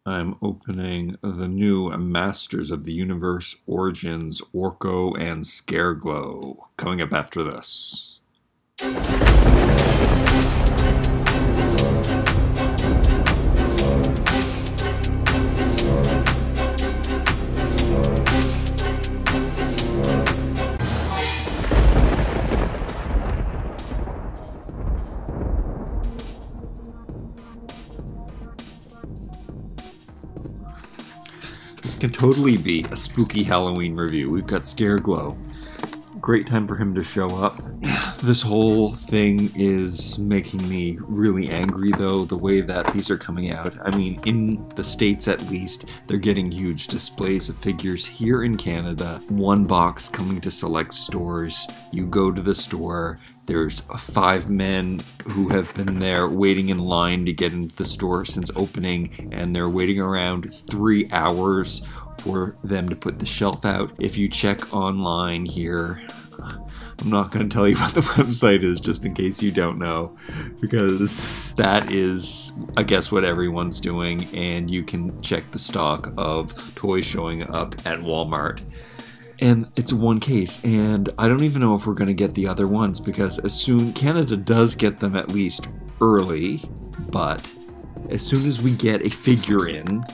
I'm opening the new Masters of the Universe Origins Orko and Scareglow, coming up after this. This can totally be a spooky Halloween review. We've got Scareglow. Great time for him to show up. This whole thing is making me really angry, though, the way that these are coming out. I mean, in the States at least, they're getting huge displays of figures. Here in Canada, one box coming to select stores. You go to the store, there's 5 men who have been there waiting in line to get into the store since opening, and they're waiting around 3 hours for them to put the shelf out. If you check online here, I'm not going to tell you what the website is just in case you don't know, because that is, I guess, what everyone's doing, and you can check the stock of toys showing up at Walmart. And it's one case, and I don't even know if we're going to get the other ones, because as soon, Canada does get them at least early, but as soon as we get a figure in,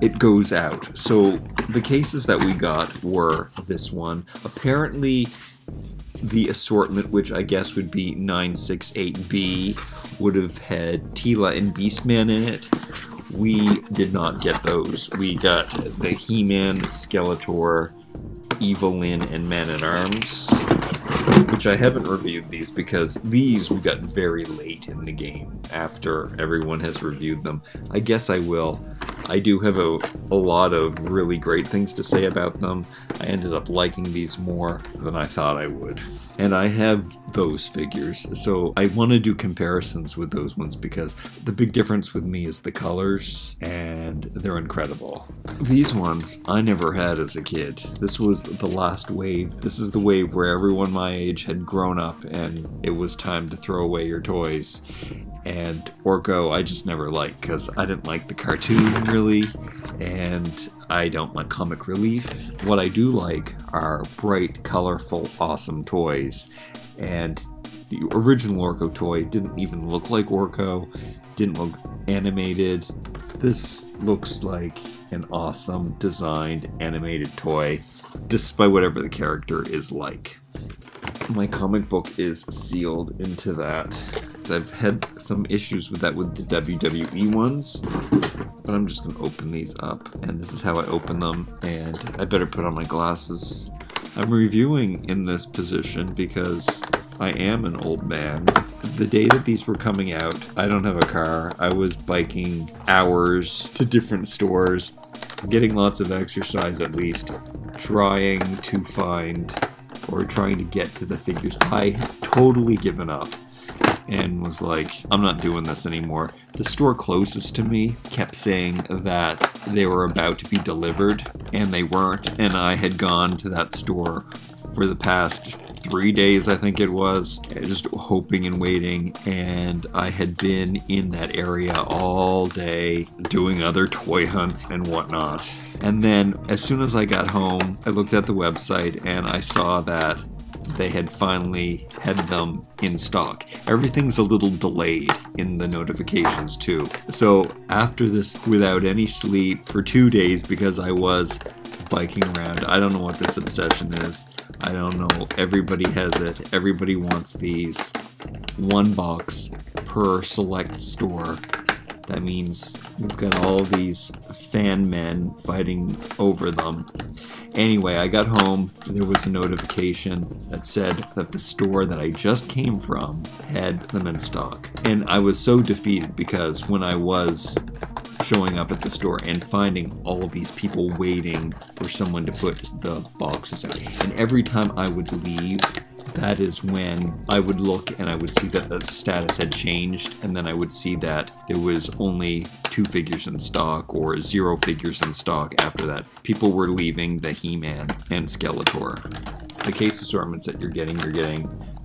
it goes out. So the cases that we got were this one. Apparently the assortment, which I guess would be 968B, would have had Teela and Beastman in it. We did not get those. We got the He-Man, Skeletor, Evelyn, and Man-at-Arms, which I haven't reviewed these because these we got very late in the game after everyone has reviewed them. I guess I will. I do have a lot of really great things to say about them. I ended up liking these more than I thought I would. And I have those figures, so I want to do comparisons with those ones because the big difference with me is the colors, and they're incredible. These ones I never had as a kid. This was the last wave. This is the wave where everyone my age had grown up and it was time to throw away your toys. And Orko I just never liked because I didn't like the cartoon really, and I don't like comic relief. What I do like are bright, colorful, awesome toys. And the original Orko toy didn't even look like Orko, didn't look animated. This looks like an awesome designed animated toy, despite whatever the character is like. My comic book is sealed into that. I've had some issues with that with the WWE ones, but I'm just going to open these up, and this is how I open them, and I better put on my glasses. I'm reviewing in this position because I am an old man. The day that these were coming out, I don't have a car. I was biking hours to different stores, getting lots of exercise at least, trying to find or trying to get to the figures. I had totally given up and was like, I'm not doing this anymore. The store closest to me kept saying that they were about to be delivered, and they weren't, and I had gone to that store for the past 3 days, I think it was, just hoping and waiting, and I had been in that area all day doing other toy hunts and whatnot. And then, as soon as I got home, I looked at the website and I saw that they had finally had them in stock. Everything's a little delayed in the notifications too. So after this, without any sleep for 2 days because I was biking around, I don't know what this obsession is. I don't know. Everybody has it. Everybody wants these. One box per select store. That means we've got all these fan men fighting over them. Anyway, I got home, there was a notification that said that the store that I just came from had them in stock. And I was so defeated because when I was showing up at the store and finding all of these people waiting for someone to put the boxes out, and every time I would leave, that is when I would look and I would see that the status had changed, and then I would see that there was only 2 figures in stock or 0 figures in stock after that. People were leaving the He-Man and Skeletor. The case assortments that you're getting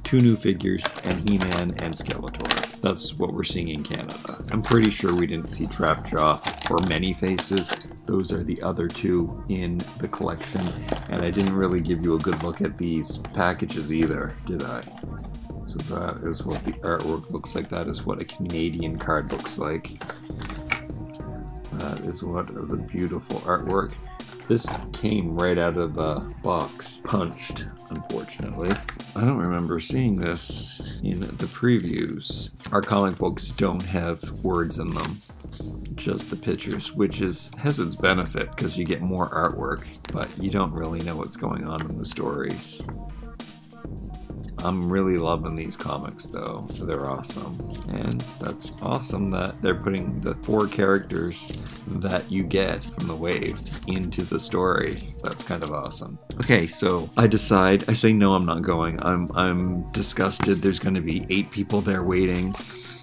2 new figures, and He-Man and Skeletor. That's what we're seeing in Canada. I'm pretty sure we didn't see Trapjaw or Many Faces. Those are the other 2 in the collection, and I didn't really give you a good look at these packages either, did I? So that is what the artwork looks like. That is what a Canadian card looks like. That is what the beautiful artwork. This came right out of the box, punched, unfortunately. I don't remember seeing this in the previews. Our comic books don't have words in them, just the pictures, which has its benefit because you get more artwork, but you don't really know what's going on in the stories. I'm really loving these comics though. They're awesome. And that's awesome that they're putting the 4 characters that you get from the wave into the story. That's kind of awesome. Okay, so I say no, I'm not going. I'm disgusted. There's going to be 8 people there waiting.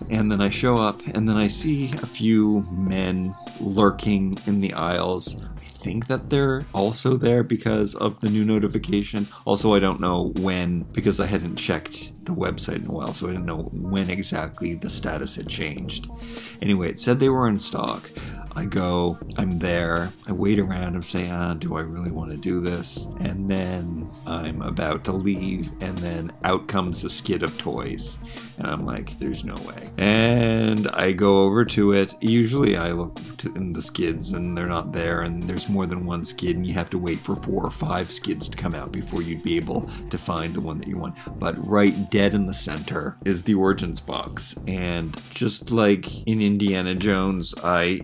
And then I show up and then I see a few men lurking in the aisles. I think that they're also there because of the new notification. Also, I don't know when, because I hadn't checked the website in a while, so I didn't know when exactly the status had changed. Anyway, it said they were in stock. I go, I'm there, I wait around and say, do I really want to do this? And then I'm about to leave, and then out comes a skid of toys. And I'm like, there's no way. And I go over to it. Usually I look in the skids and they're not there, and there's more than one skid, and you have to wait for 4 or 5 skids to come out before you'd be able to find the one that you want. But right dead in the center is the Origins box. And just like in Indiana Jones, I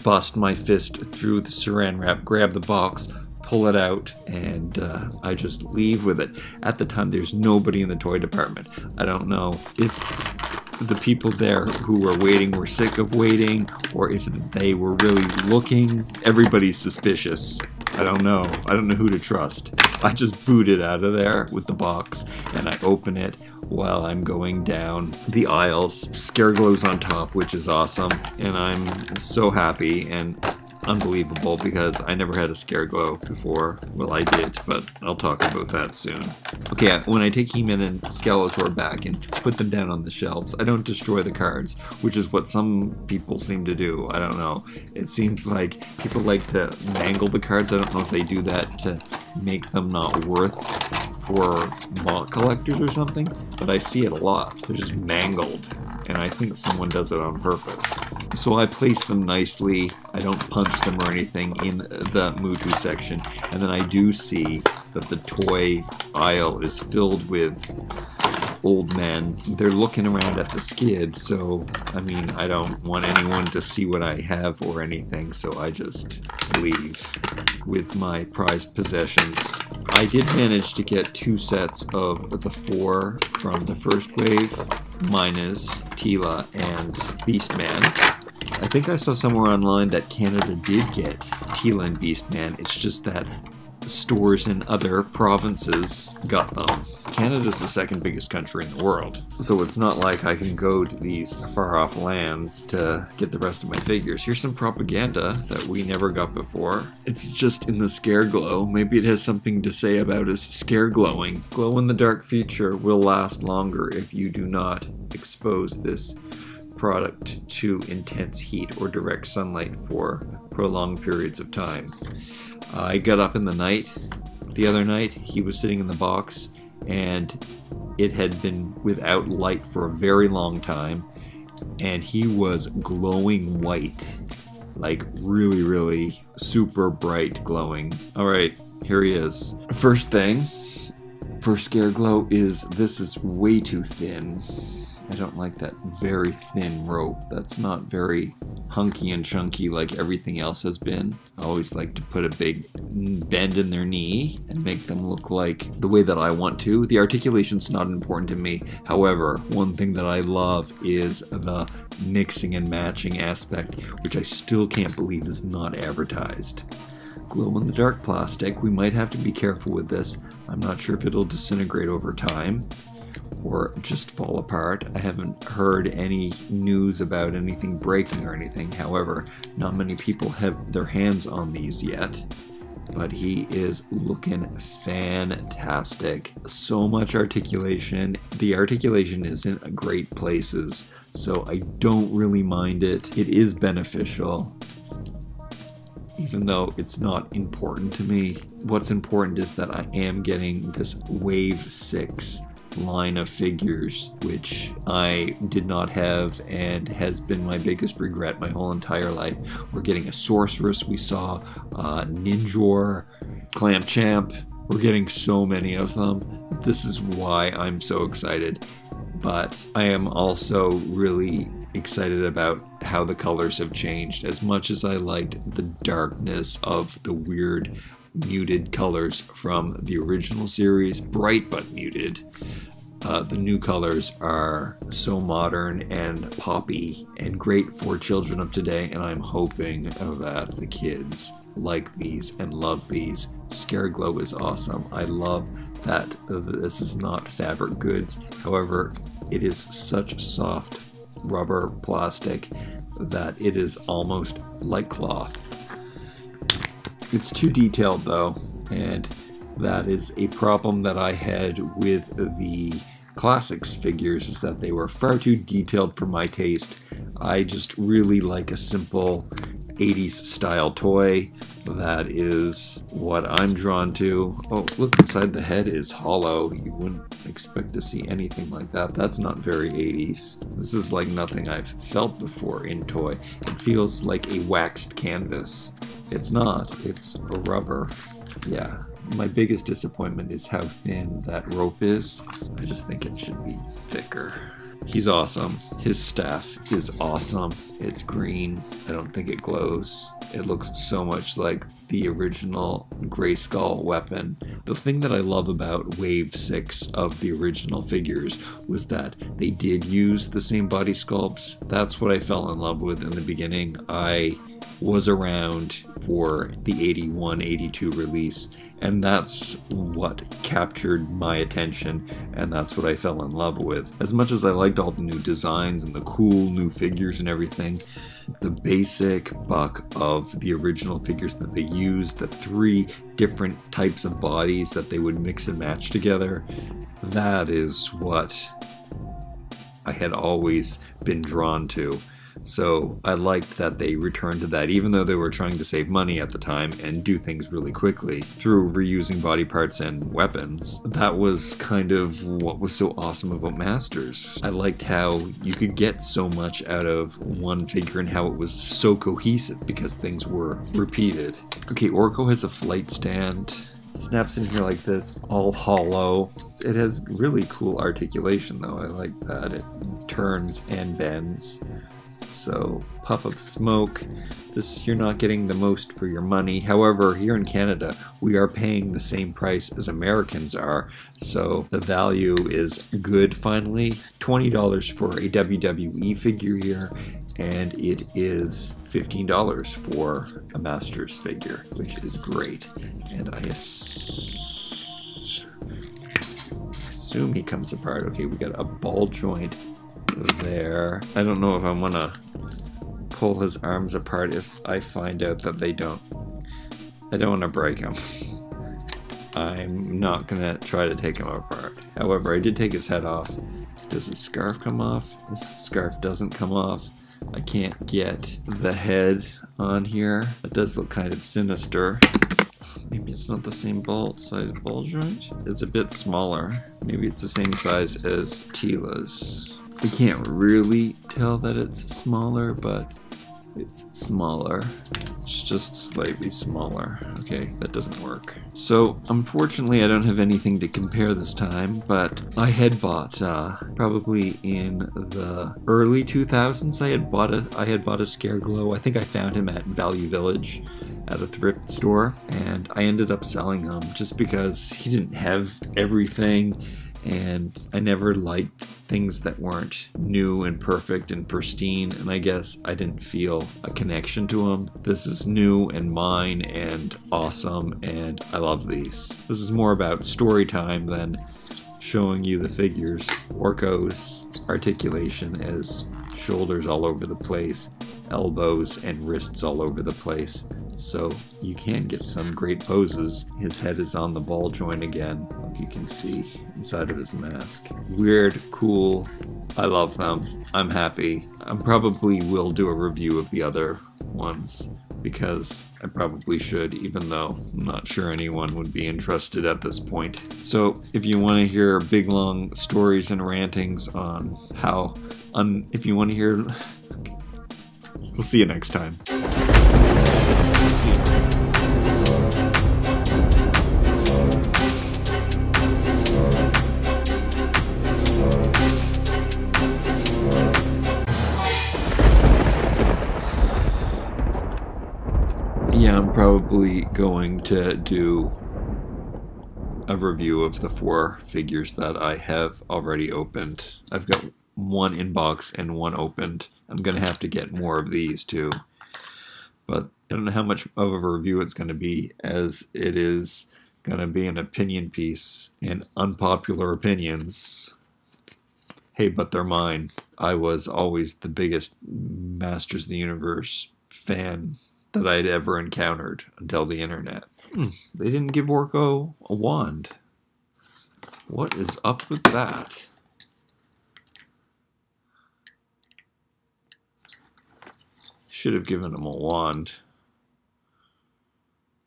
bust my fist through the saran wrap, grab the box, pull it out, and I just leave with it. At the time, there's nobody in the toy department. I don't know if the people there who were waiting were sick of waiting, or if they were really looking. Everybody's suspicious. I don't know. I don't know who to trust. I just booted out of there with the box, and I open it while I'm going down the aisles. Scareglow's on top, which is awesome, and I'm so happy and unbelievable because I never had a Scareglow before. Well, I did, but I'll talk about that soon. Okay, when I take He-Man and Skeletor back and put them down on the shelves, I don't destroy the cards, which is what some people seem to do. I don't know. It seems like people like to mangle the cards. I don't know if they do that to make them not worth for mock collectors or something, but I see it a lot. They're just mangled, and I think someone does it on purpose. So I place them nicely. I don't punch them or anything in the Mutu section, and then I do see that the toy aisle is filled with old men. They're looking around at the skid, so I mean, I don't want anyone to see what I have or anything, so I just leave with my prized possessions. I did manage to get 2 sets of the 4 from the first wave, minus Teela and Beastman. I think I saw somewhere online that Canada did get Teela and Beastman. It's just that stores in other provinces got them. Canada's the 2nd biggest country in the world, so it's not like I can go to these far-off lands to get the rest of my figures. Here's some propaganda that we never got before. It's just in the Scareglow. Maybe it has something to say about us scareglowing. Glow-in-the-dark feature will last longer if you do not expose this product to intense heat or direct sunlight for prolonged periods of time. I got up in the night. The other night, he was sitting in the box, and it had been without light for a very long time, and he was glowing white. Like really, really super bright glowing. Alright, here he is. First thing for Scareglow is this is way too thin. I don't like that very thin rope. That's not very hunky and chunky like everything else has been. I always like to put a big bend in their knee and make them look like the way that I want to. The articulation's not important to me. However, one thing that I love is the mixing and matching aspect, which I still can't believe is not advertised. Glow-in-the-dark plastic. We might have to be careful with this. I'm not sure if it'll disintegrate over time or just fall apart. I haven't heard any news about anything breaking or anything. However, not many people have their hands on these yet. but he is looking fantastic. So much articulation. The articulation is in great places, so I don't really mind it. It is beneficial, even though it's not important to me. What's important is that I am getting this Wave 6 line of figures, which I did not have and has been my biggest regret my whole entire life. We're getting a Sorceress, we saw Ninjor, Clamp-Champ. We're getting so many of them. This is why I'm so excited. But I am also really excited about how the colors have changed. As much as I liked the darkness of the weird muted colors from the original series, bright but muted, the new colors are so modern and poppy and great for children of today, and I'm hoping that the kids like these and love these. Scareglow is awesome. I love that this is not fabric goods. However, it is such soft rubber plastic that it is almost like cloth. It's too detailed though, and that is a problem that I had with the Classics figures, is that they were far too detailed for my taste. I just really like a simple 80s style toy. That is what I'm drawn to. Oh, look, inside the head is hollow. You wouldn't expect to see anything like that. That's not very 80s. This is like nothing I've felt before in toy. It feels like a waxed canvas. It's not. It's a rubber. Yeah. My biggest disappointment is how thin that rope is. I just think it should be thicker. He's awesome. His staff is awesome. It's green. I don't think it glows. It looks so much like the original Grayskull weapon. The thing that I love about Wave 6 of the original figures was that they did use the same body sculpts. That's what I fell in love with in the beginning. I was around for the 81-82 release, and that's what captured my attention, and that's what I fell in love with. As much as I liked all the new designs and the cool new figures and everything, the basic buck of the original figures that they used, the 3 different types of bodies that they would mix and match together, that is what I had always been drawn to. So I liked that they returned to that, even though they were trying to save money at the time and do things really quickly through reusing body parts and weapons. That was kind of what was so awesome about Masters. I liked how you could get so much out of one figure and how it was so cohesive because things were repeated. Okay, Orko has a flight stand. Snaps in here like this, all hollow. It has really cool articulation though. I like that. It turns and bends. So, puff of smoke. You're not getting the most for your money. However, here in Canada, we are paying the same price as Americans are. So the value is good finally. $20 for a WWE figure here, and it is $15 for a Masters figure, which is great. And I assume he comes apart. Okay, we got a ball joint there. I don't know if I want to pull his arms apart if I find out that they don't. I don't want to break him. I'm not going to try to take him apart. However, I did take his head off. Does his scarf come off? This scarf doesn't come off. I can't get the head on here. It does look kind of sinister. Maybe it's not the same size ball joint. It's a bit smaller. Maybe it's the same size as Tila's. I can't really tell that it's smaller, but it's smaller. It's just slightly smaller. Okay, that doesn't work. So, unfortunately, I don't have anything to compare this time, but I had bought, probably in the early 2000s, I had bought a Scareglow. I think I found him at Value Village at a thrift store, and I ended up selling him just because he didn't have everything, and I never liked things that weren't new and perfect and pristine, and I guess I didn't feel a connection to them. This is new and mine and awesome, and I love these. This is more about story time than showing you the figures. Orko's articulation has shoulders all over the place, elbows and wrists all over the place. So you can get some great poses. His head is on the ball joint again, like you can see inside of his mask. Weird, cool, I love them. I'm happy. I probably will do a review of the other ones, because I probably should, even though I'm not sure anyone would be interested at this point. So if you want to hear big long stories and rantings on how, if you want to hear, we'll see you next time. Yeah, I'm probably going to do a review of the 4 figures that I have already opened. I've got 1 in box and 1 opened. I'm going to have to get more of these too. But I don't know how much of a review it's going to be, as it is going to be an opinion piece, and unpopular opinions, hey, but they're mine. I was always the biggest Masters of the Universe fan that I'd ever encountered until the internet. They didn't give Orko a wand. What is up with that? Should have given him a wand.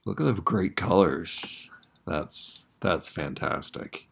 Look at the great colors. That's fantastic.